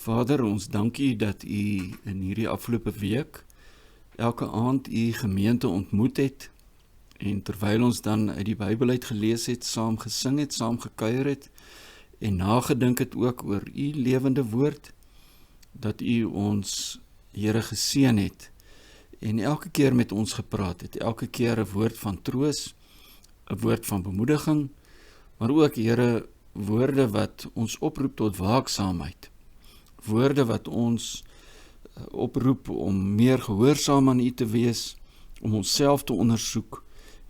Vader, ons dank U dat U in hierdie afgelope week elke aand U gemeente ontmoet het en terwyl ons dan uit die Bybel uit gelees het, saam gesing het, saam gekuier het en nagedink het ook oor U lewende woord, dat U ons, Here, geseën het en elke keer met ons gepraat het, elke keer 'n woord van troos, 'n woord van bemoediging, maar ook, Here, woorde wat ons oproep tot waaksaamheid, woorde wat ons oproep om meer gehoorsaam aan U te wees, om onsself te ondersoek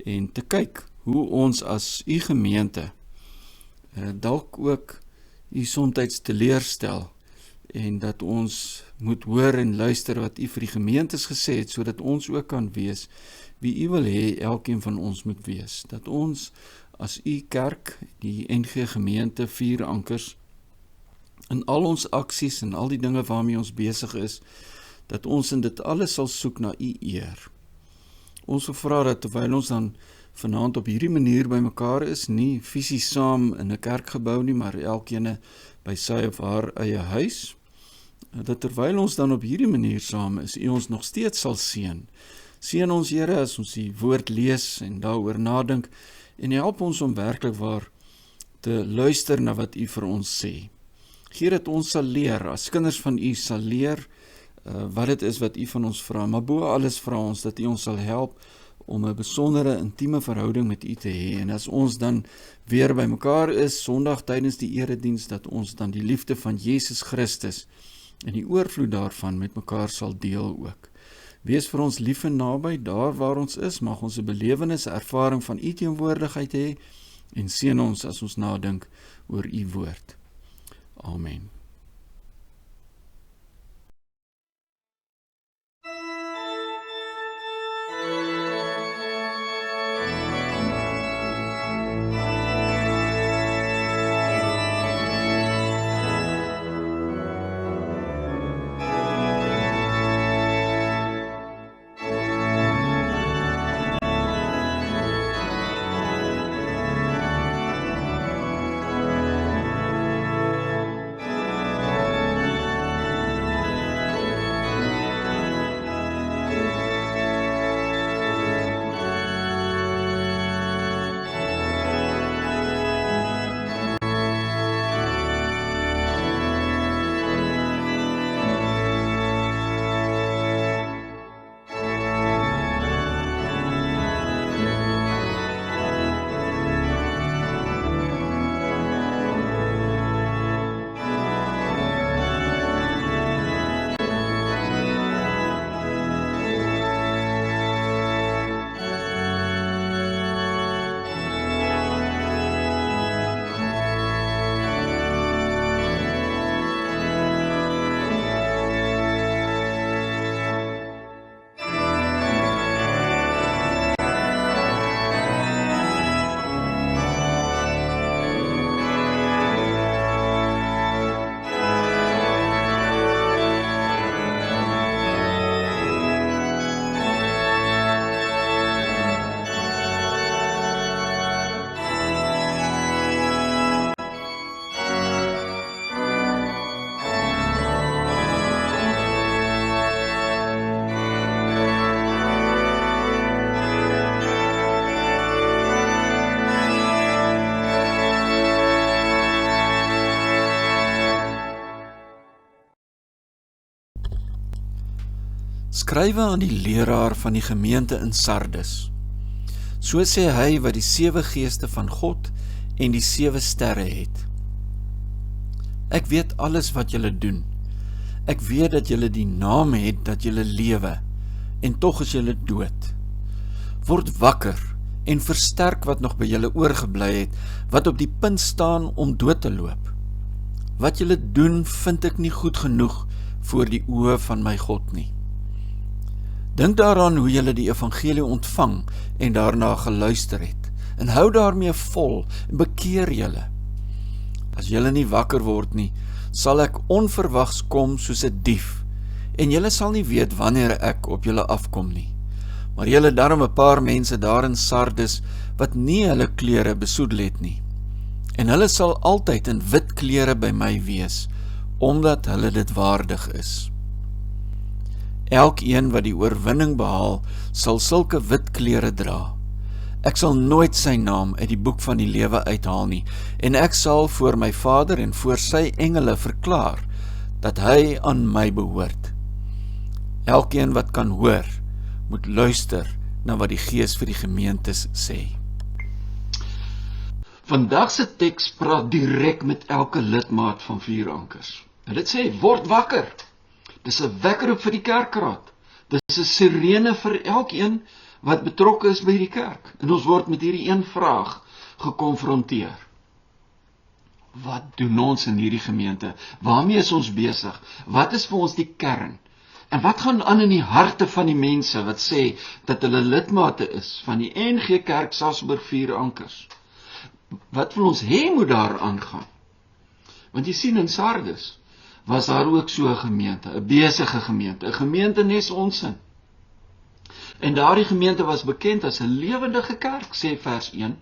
en te kyk hoe ons as U gemeente dalk ook U somtyds teleurstel en dat ons moet hoor en luister wat U vir die gemeentes gesê het, sodat ons ook kan wees wie U wil hê elkeen van ons moet wees. Dat ons as U kerk, die NG gemeente, 4 ankers, in al ons aksies en al die dinge waarmee ons besig is, dat ons in dit alles sal soek na U eer. Ons wil vra dat terwyl ons dan vanaand op hierdie manier by mekaar is, nie fisies saam in 'n kerkgebou nie, maar elkeen by sy of haar eie huis, dat terwyl ons dan op hierdie manier saam is, U ons nog steeds sal seën. Seën ons, Here, as ons die woord lees en daaroor nadink, en help ons om werklik waar te luister na wat U vir ons sê. Gee dat ons sal leer, as kinders van U sal leer wat dit is wat U van ons vra, maar bo alles vra ons dat U ons sal help om 'n besondere intieme verhouding met U te hê, en as ons dan weer by mekaar is, Sondag tydens die erediens, dat ons dan die liefde van Jesus Christus en die oorvloed daarvan met mekaar sal deel ook. Wees vir ons lief en naby, daar waar ons is, mag ons 'n belewenis, 'n ervaring van U teenwoordigheid hê, en seën ons as ons nadink oor U woord. Amen. Skrywe aan die leraar van die gemeente in Sardes. So sê hy wat die 7 geeste van God en die 7 sterre het. Ek weet alles wat julle doen. Ek weet dat julle die naam het dat julle lewe, en tog is julle dood. Word wakker en versterk wat nog by julle oorgebly het, wat op die punt staan om dood te loop. Wat julle doen, vind ek nie goed genoeg voor die oë van my God nie. Dink daaraan hoe julle die evangelie ontvang en daarna geluister het, en hou daarmee vol en bekeer julle. As julle nie wakker word nie, sal ek onverwags kom soos 'n dief, en julle sal nie weet wanneer ek op julle afkom nie. Maar julle daarom 'n paar mense daar in Sardes, wat nie hulle klere besoedel het nie. En hulle sal altyd in wit klere by my wees, omdat hulle dit waardig is. Elkeen wat die oorwinning behaal, sal sulke wit klere dra. Ek sal nooit sy naam uit die boek van die lewe uithaal nie, en ek sal voor my Vader en voor sy engele verklaar, dat hy aan my behoort. Elkeen wat kan hoor, moet luister na wat die Gees vir die gemeentes sê. Vandag se teks praat direk met elke lidmaat van Vier Ankers. En dit sê, word wakker. Dis 'n wekroep vir die kerkraad. Dis 'n sirene vir elkeen wat betrokke is by die kerk. En ons word met hierdie een vraag gekonfronteer. Wat doen ons in hierdie gemeente? Waarmee is ons besig? Wat is vir ons die kern? En wat gaan aan in die harte van die mense wat sê dat hulle lidmate is van die NG Kerk Sasolburg Vier Ankers? Wat wil ons hê moet daar aangaan? Want jy sien in Sardes was daar ook so 'n gemeente, 'n besige gemeente, 'n gemeente nes onsin. En daardie gemeente was bekend as 'n lewendige kerk, sê vers 1.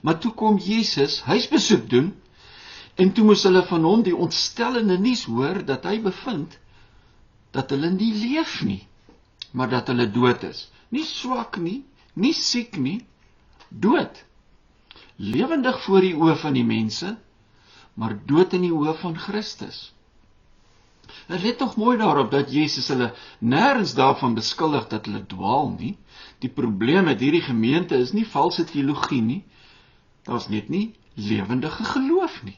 Maar toe kom Jesus huisbesoek doen, en toe moes hulle van hom die ontstellende nuus hoor dat hy bevind dat hulle nie leef nie, maar dat hulle dood is. Nie swak nie, nie siek nie, dood. Lewendig voor die oë van die mense, maar dood in die oë van Christus. Let tog mooi daarop dat Jesus hulle nêrens daarvan beskuldig dat hulle dwaal nie. Die probleem met hierdie gemeente is nie valse teologie nie, daar's net nie lewendige geloof nie.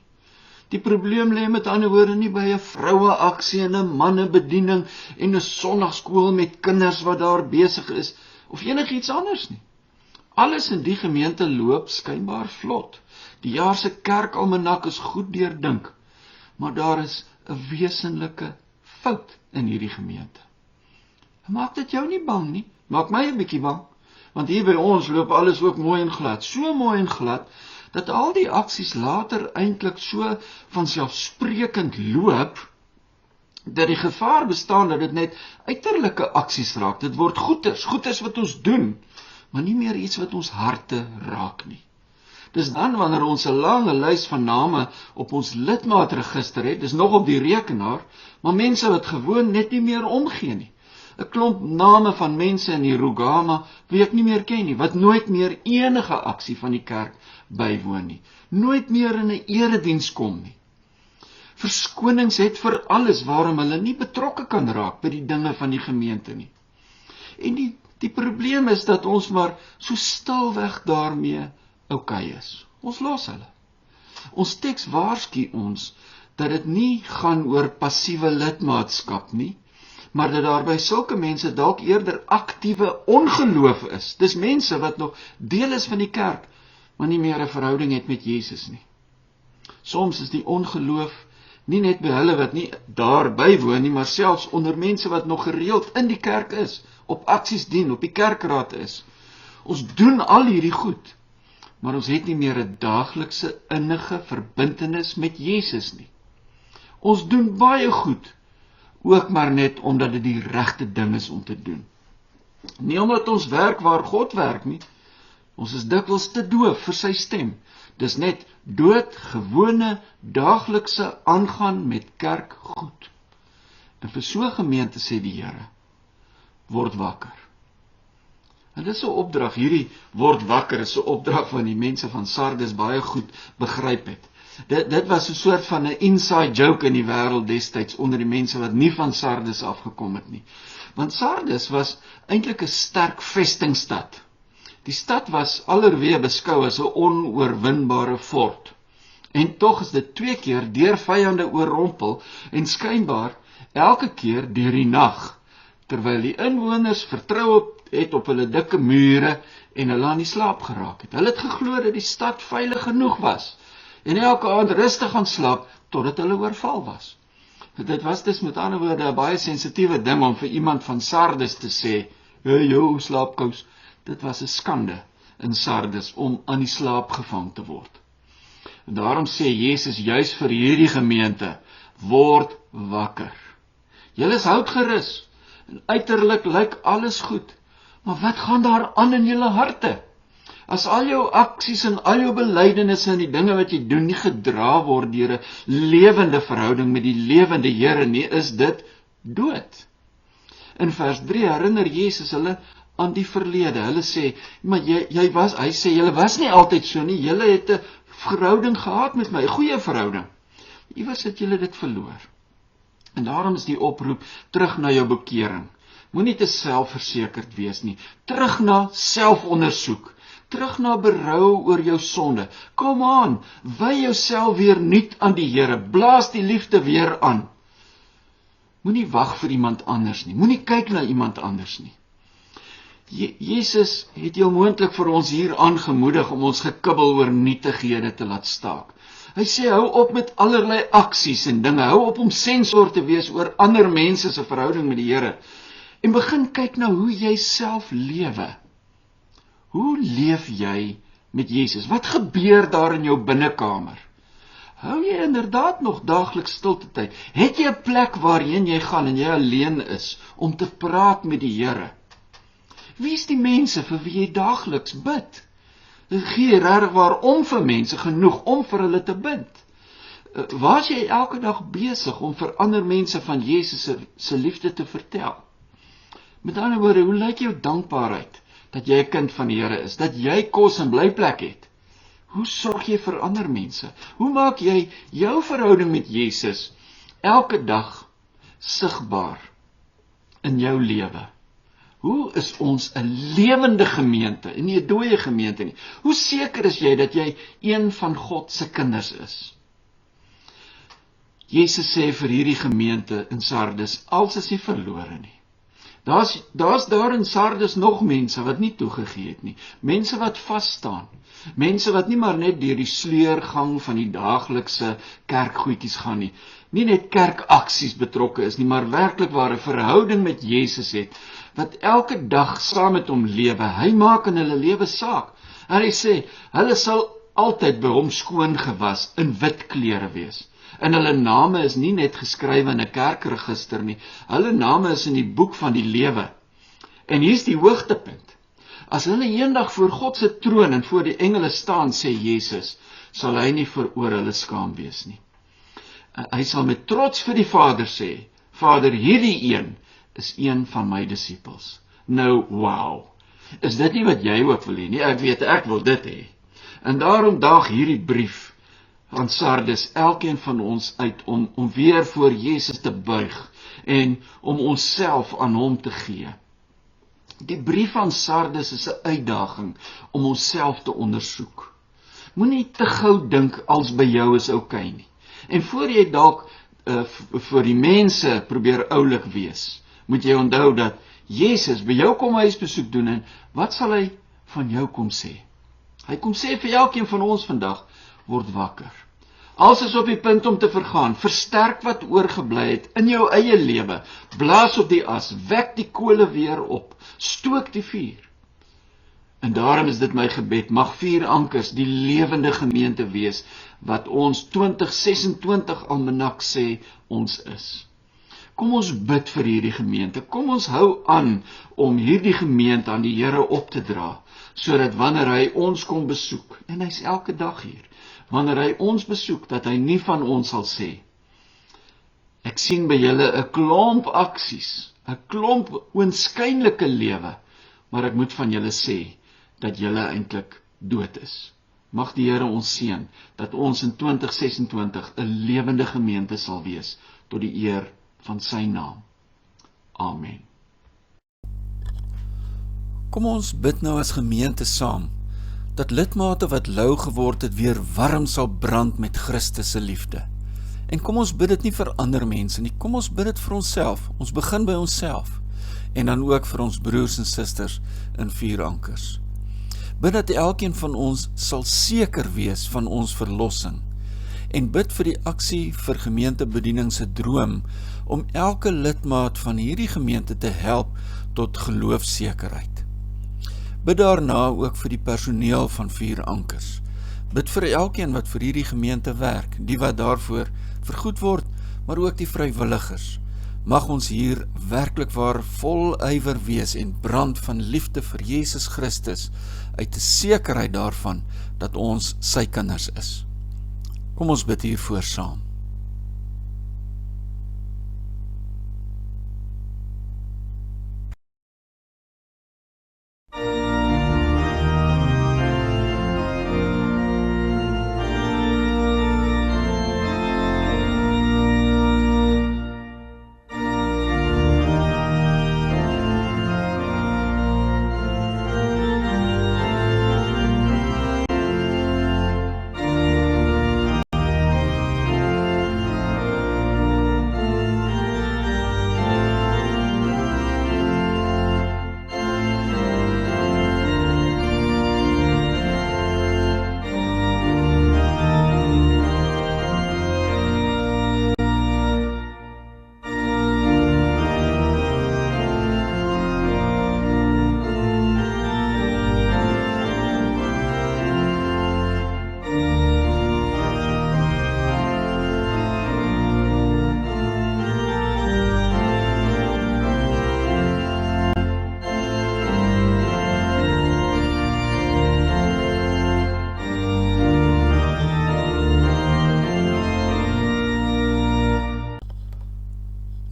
Die probleem lê met ander woorde nie by 'n vroueaksie en 'n mannebediening en 'n sonnagskool met kinders wat daar besig is, of enigiets anders nie. Alles in die gemeente loop skynbaar vlot. Die jaar se kerkalmanak is goed deurdink, maar daar is 'n wesenlike fout in hierdie gemeente. Maak dit jou nie bang nie, maak my 'n bietjie bang, want hier by ons loop alles ook mooi en glad, so mooi en glad, dat al die aksies later eintlik so vanselfsprekend loop, dat die gevaar bestaan dat dit net uiterlike aksies raak. Dit word goeders wat ons doen, maar nie meer iets wat ons harte raak nie. Dis dan wanneer ons 'n lange lys van name op ons lidmaatregister het, dis nog op die rekenaar, maar mense wat gewoon net nie meer omgee nie. 'n Klomp name van mense in die Rugama wie ek nie meer ken nie, wat nooit meer enige aksie van die kerk bywoon nie, nooit meer in 'n erediens kom nie. Verskonings het vir alles waarom hulle nie betrokke kan raak by die dinge van die gemeente nie. En die probleem is dat ons maar so stilweg daarmee okay is. Ons los hulle. Ons teks waarsku ons dat dit nie gaan oor passiewe lidmaatskap nie, maar dat daar by sulke mense dalk eerder aktiewe ongeloof is. Dis mense wat nog deel is van die kerk, maar nie meer 'n verhouding het met Jesus nie. Soms is die ongeloof nie net by hulle wat nie daar bywoon nie, maar selfs onder mense wat nog gereeld in die kerk is, op aksies dien, op die kerkraad is. Ons doen al hierdie goed, maar ons het nie meer 'n daaglikse innige verbintenis met Jesus nie. Ons doen baie goed, ook maar net omdat dit die regte ding is om te doen. Nie omdat ons werk waar God werk nie, ons is dikwels te doof vir sy stem. Dis net doodgewone daaglikse aangaan met kerk goed. En vir so 'n gemeente sê die Here, word wakker. En dit is 'n opdrag, hierdie word wakker is 'n opdrag van die mense van Sardes baie goed begryp het. Dit was 'n soort van 'n inside joke in die wêreld destyds onder die mense wat nie van Sardes afgekom het nie. Want Sardes was eintlik 'n sterk vestingstad. Die stad was allerweë beskou as 'n onoorwinbare fort. En tog is dit 2 keer deur vyande oorrompel en skynbaar elke keer deur die nag, terwyl die inwoners vertrou het op hulle dikke mure en hulle aan die slaap geraak het. Hulle het geglo dat die stad veilig genoeg was en elke aand rustig gaan slaap totdat hulle oorval was. Dit was dus met ander woorde 'n baie sensitiewe ding om vir iemand van Sardes te sê, "Hey jou slaapkous." Dit was 'n skande in Sardes om aan die slaap gevang te word. En daarom sê Jesus juis vir hierdie gemeente, word wakker. Julle is houtgerus en uiterlik lyk alles goed, maar wat gaan daar aan in julle harte? As al jou aksies en al jou belydenisse en die dinge wat jy doen nie gedra word deur 'n lewende verhouding met die lewende Here nie, is dit dood. In vers 3 herinner Jesus hulle aan die verlede. Hulle sê, maar hy sê, julle was nie altyd so nie, julle het 'n verhouding gehad met my, 'n goeie verhouding. Iewers het julle dit verloor. En daarom is die oproep terug na jou bekering. Moenie te selfversekerd wees nie. Terug na selfondersoek. Terug na berou oor jou sonde. Kom aan, wy jouself weer nuut aan die Here. Blaas die liefde weer aan. Moenie wag vir iemand anders nie. Moenie kyk na iemand anders nie. Jesus het heel moontlik vir ons hier aangemoedig om ons gekibbel oor nietighede te laat staak. Hy sê, hou op met allerlei aksies en dinge. Hou op om sensor te wees oor ander mense se verhouding met die Here. En begin kyk na hoe jy self lewe. Hoe leef jy met Jesus? Wat gebeur daar in jou binnekamer? Hou jy inderdaad nog daagliks stilte tyd? Het jy 'n plek waarheen jy gaan en jy alleen is om te praat met die Here? Wie is die mense vir wie jy daagliks bid? Gee jy regwaar om vir mense genoeg om vir hulle te bid? Was jy elke dag besig om vir ander mense van Jesus se liefde te vertel? Met ander woorde, hoe lyk jou dankbaarheid dat jy 'n kind van die Here is, dat jy kos en blyplek het? Hoe sorg jy vir ander mense? Hoe maak jy jou verhouding met Jesus elke dag sigbaar in jou lewe? Hoe is ons 'n lewende gemeente en nie 'n dooie gemeente nie? Hoe seker is jy dat jy een van God se kinders is? Jesus sê vir hierdie gemeente in Sardes, als is nie verlore nie. Daar's daar in Sardes nog mense wat nie toegegee het nie. Mense wat vas staan. Mense wat nie maar net deur die sleurgang van die daaglikse kerkgoedjies gaan nie. Nie net kerkaksies betrokke is nie, maar werklik waar 'n verhouding met Jesus het, wat elke dag saam met hom lewe. Hy maak in hulle lewe saak. En hy sê, hulle sal altyd by hom skoon gewas in wit klere wees. En hulle name is nie net geskrywe in 'n kerkregister nie, hulle name is in die boek van die lewe. En hier's die hoogtepunt. As hulle eendag voor God se troon en voor die engele staan, sê Jesus, sal hy nie oor hulle skaam wees nie. Hy sal met trots vir die Vader sê, Vader, hierdie een is een van my disippels. Nou, wow, is dit nie wat jy ook wil hê nie? Ek weet, ek wil dit hê. En daarom daag hierdie brief aan Sardes elkeen van ons uit om weer voor Jesus te buig en om onsself aan hom te gee. Die brief aan Sardes is 'n uitdaging om onsself te ondersoek. Moenie te gou dink als by jou is oukei nie. En voor jy dalk vir die mense probeer oulik wees, moet jy onthou dat Jesus by jou kom huisbesoek doen en wat sal hy van jou kom sê? Hy kom sê vir elkeen van ons vandag, word wakker. Alles is op die punt om te vergaan. Versterk wat oorgebly het in jou eie lewe. Blaas op die as, wek die kole weer op, stook die vuur. En daarom is dit my gebed, mag 4 ankers die lewende gemeente wees, wat ons 2026 almanak sê ons is. Kom ons bid vir hierdie gemeente, kom ons hou aan om hierdie gemeente aan die Here op te dra, sodat wanneer hy ons kom besoek, en hy's elke dag hier, wanneer hy ons besoek, dat hy nie van ons sal sê, ek sien by julle 'n klomp aksies, 'n klomp oënskynlike lewe, maar ek moet van julle sê, dat julle eintlik dood is. Mag die Here ons seën, dat ons in 2026 'n lewende gemeente sal wees, tot die eer van sy naam. Amen. Kom ons bid nou as gemeente saam, dat lidmate wat lou geword het weer warm sal brand met Christus se liefde. En kom ons bid dit nie vir ander mense nie, kom ons bid dit vir onsself. Ons begin by onsself en dan ook vir ons broers en susters in 4 ankers. Bid dat elkeen van ons sal seker wees van ons verlossing en bid vir die aksie vir gemeentebediening se droom om elke lidmaat van hierdie gemeente te help tot geloofsekerheid. Bid daarna ook vir die personeel van 4 ankers. Bid vir elkeen wat vir hierdie gemeente werk, die wat daarvoor vergoed word, maar ook die vrywilligers. Mag ons hier werklik waar vol ywer wees en brand van liefde vir Jesus Christus, uit die sekerheid daarvan, dat ons sy kinders is. Kom ons bid hiervoor saam.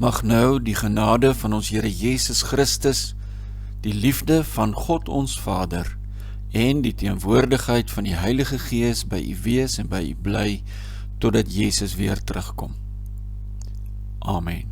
Mag nou die genade van ons Here Jesus Christus, die liefde van God ons Vader en die teenwoordigheid van die Heilige Gees by u wees en by u bly, totdat Jesus weer terugkom. Amen.